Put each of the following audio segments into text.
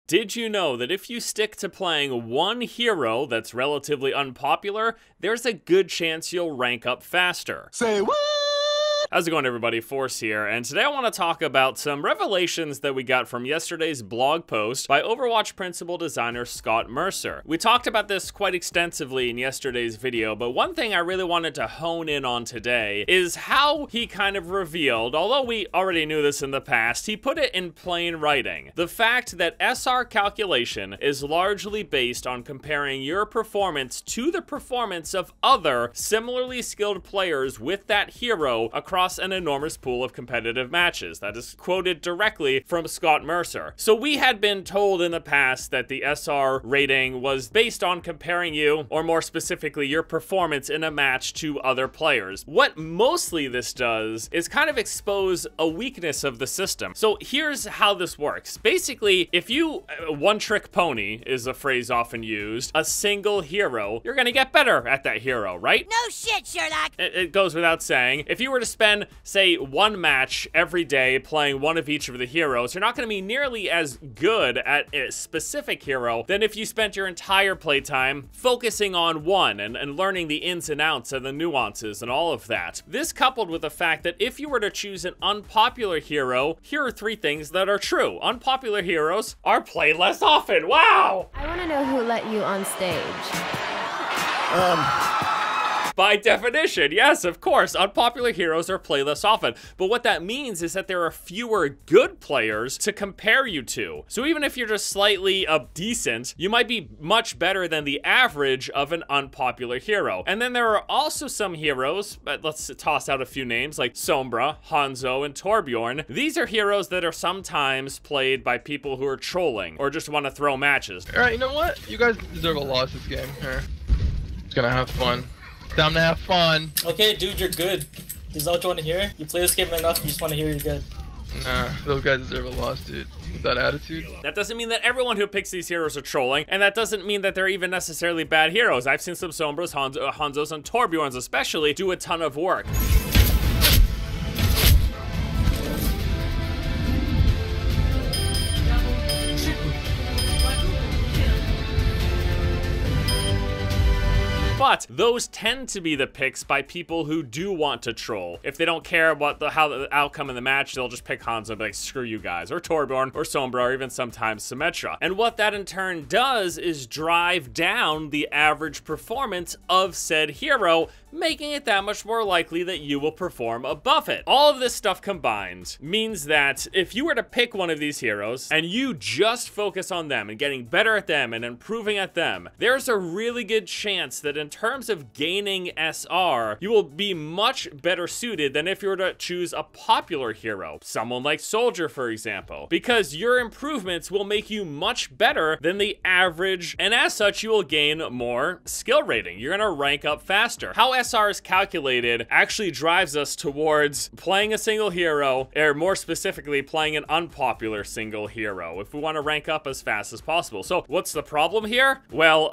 Did you know that if you stick to playing one hero that's relatively unpopular, there's a good chance you'll rank up faster? Say what? How's it going, everybody? Force here, and today I want to talk about some revelations that we got from yesterday's blog post by Overwatch principal designer Scott Mercer. We talked about this quite extensively in yesterday's video, but one thing I really wanted to hone in on today is how he kind of revealed, although we already knew this in the past, he put it in plain writing. The fact that SR calculation is largely based on comparing your performance to the performance of other similarly skilled players with that hero across an enormous pool of competitive matches. That is quoted directly from Scott Mercer. So we had been told in the past that the SR rating was based on comparing you, or more specifically, your performance in a match to other players. What mostly this does is kind of expose a weakness of the system. So here's how this works. Basically, if you, one-trick pony is a phrase often used, a single hero, you're gonna get better at that hero, right? No shit, Sherlock! It goes without saying. If you were to spend, say, one match every day playing one of each of the heroes, you're not going to be nearly as good at a specific hero than if you spent your entire playtime focusing on one and learning the ins and outs and the nuances and all of that. This coupled with the fact that if you were to choose an unpopular hero, here are three things that are true. Unpopular heroes are played less often. Wow! I want to know who let you on stage. By definition, yes, of course, unpopular heroes are played less often. But what that means is that there are fewer good players to compare you to. So even if you're just slightly decent, you might be much better than the average of an unpopular hero. And then there are also some heroes, but let's toss out a few names like Sombra, Hanzo, and Torbjorn. These are heroes that are sometimes played by people who are trolling or just want to throw matches. All right, you know what? You guys deserve a loss this game. Here, it's gonna have fun. Time to have fun. Okay, dude, you're good. Is that what you want to hear? You play this game enough, you just want to hear you're good. Nah, those guys deserve a loss, dude. With that attitude. That doesn't mean that everyone who picks these heroes are trolling, and that doesn't mean that they're even necessarily bad heroes. I've seen some Sombras, Hanzos, and Torbjorns especially do a ton of work. But those tend to be the picks by people who do want to troll. If they don't care about how the outcome of the match, they'll just pick Hanzo and be like, screw you guys, or Torbjorn, or Sombra, or even sometimes Symmetra. And what that in turn does is drive down the average performance of said hero, making it that much more likely that you will perform above it. All of this stuff combined means that if you were to pick one of these heroes and you just focus on them and getting better at them and improving at them, there's a really good chance that in terms of gaining SR, you will be much better suited than if you were to choose a popular hero, someone like Soldier, for example, because your improvements will make you much better than the average, and as such, you will gain more skill rating. You're gonna rank up faster. How SR is calculated actually drives us towards playing a single hero, or more specifically, playing an unpopular single hero, if we want to rank up as fast as possible. So what's the problem here? Well,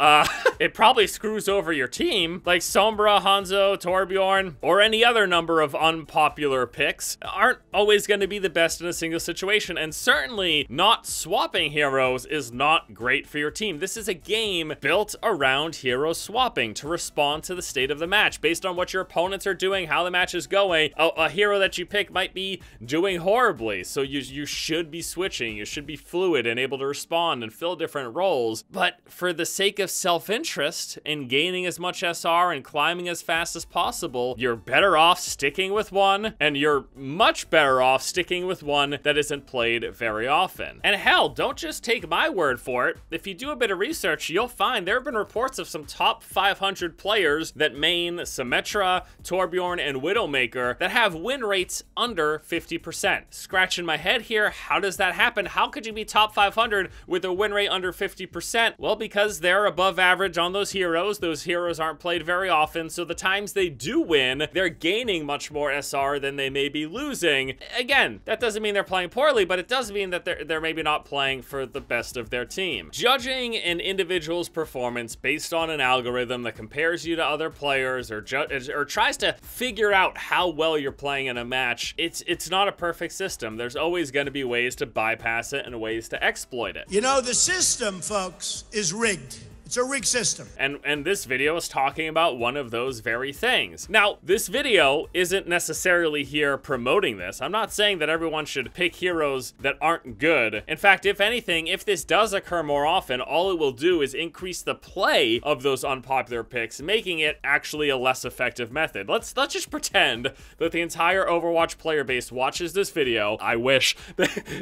it probably screws over your team, like Sombra, Hanzo, Torbjorn, or any other number of unpopular picks aren't always going to be the best in a single situation, and certainly not swapping heroes is not great for your team. This is a game built around hero swapping to respond to the state of the match. Based on what your opponents are doing, how the match is going, a hero that you pick might be doing horribly, so you should be switching. You should be fluid and able to respond and fill different roles. But for the sake of self-interest in gaining as much SR and climbing as fast as possible, you're better off sticking with one, and you're much better off sticking with one that isn't played very often. And hell, don't just take my word for it. If you do a bit of research, you'll find there have been reports of some top 500 players that main Symmetra, Torbjorn, and Widowmaker that have win rates under 50%. Scratching my head here, how does that happen? How could you be top 500 with a win rate under 50%? Well, because they're above average on those heroes. Those heroes aren't played very often, so the times they do win, they're gaining much more SR than they may be losing. Again, that doesn't mean they're playing poorly, but it does mean that they're maybe not playing for the best of their team. Judging an individual's performance based on an algorithm that compares you to other players scores or tries to figure out how well you're playing in a match, it's not a perfect system. There's always going to be ways to bypass it and ways to exploit it. You know, the system, folks, is rigged. It's a rigged system. And this video is talking about one of those very things. Now, this video isn't necessarily here promoting this. I'm not saying that everyone should pick heroes that aren't good. In fact, if anything, if this does occur more often, all it will do is increase the play of those unpopular picks, making it actually a less effective method. Let's just pretend that the entire Overwatch player base watches this video. I wish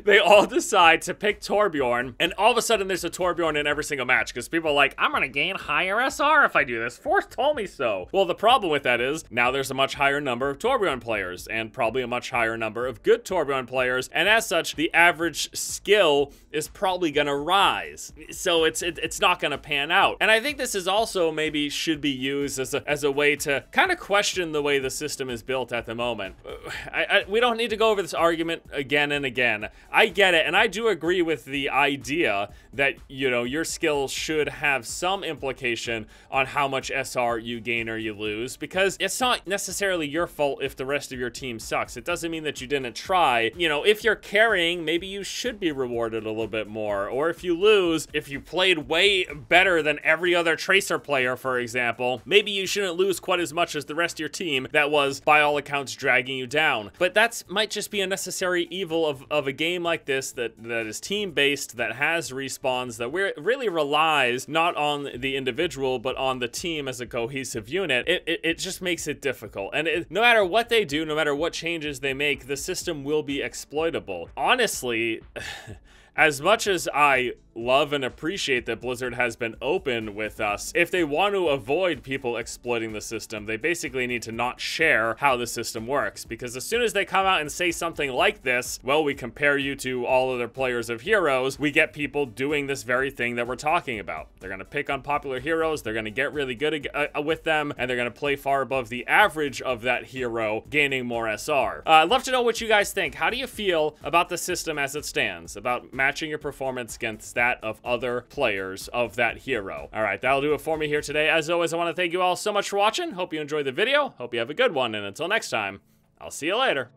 they all decide to pick Torbjorn, and all of a sudden there's a Torbjorn in every single match because people are like, I'm gonna gain higher SR if I do this. Force told me so. Well, the problem with that is now there's a much higher number of Torbjorn players and probably a much higher number of good Torbjorn players, and as such, the average skill is probably gonna rise. So it's not gonna pan out. And I think this is also maybe should be used as a way to kind of question the way the system is built at the moment. We don't need to go over this argument again and again. I get it, and I do agree with the idea that, you know, your skill should have some implication on how much SR you gain or you lose, because it's not necessarily your fault if the rest of your team sucks. It doesn't mean that you didn't try. You know, if you're carrying, maybe you should be rewarded a little bit more. Or if you lose, if you played way better than every other Tracer player, for example, maybe you shouldn't lose quite as much as the rest of your team that was, by all accounts, dragging you down. But that might just be a necessary evil of a game like this that is team-based, that has respawns, that really relies not on the individual, but on the team as a cohesive unit. It just makes it difficult. And no matter what they do, no matter what changes they make, the system will be exploitable. Honestly, as much as I love and appreciate that Blizzard has been open with us, if they want to avoid people exploiting the system, they basically need to not share how the system works, because as soon as they come out and say something like this, well, we compare you to all other players of heroes, we get people doing this very thing that we're talking about. They're going to pick unpopular heroes, they're going to get really good with them, and they're going to play far above the average of that hero, gaining more SR. I'd love to know what you guys think. How do you feel about the system as it stands, about matching your performance against that of other players of that hero? All right, that'll do it for me here today. As always, I want to thank you all so much for watching. Hope you enjoyed the video. Hope you have a good one, and until next time, I'll see you later.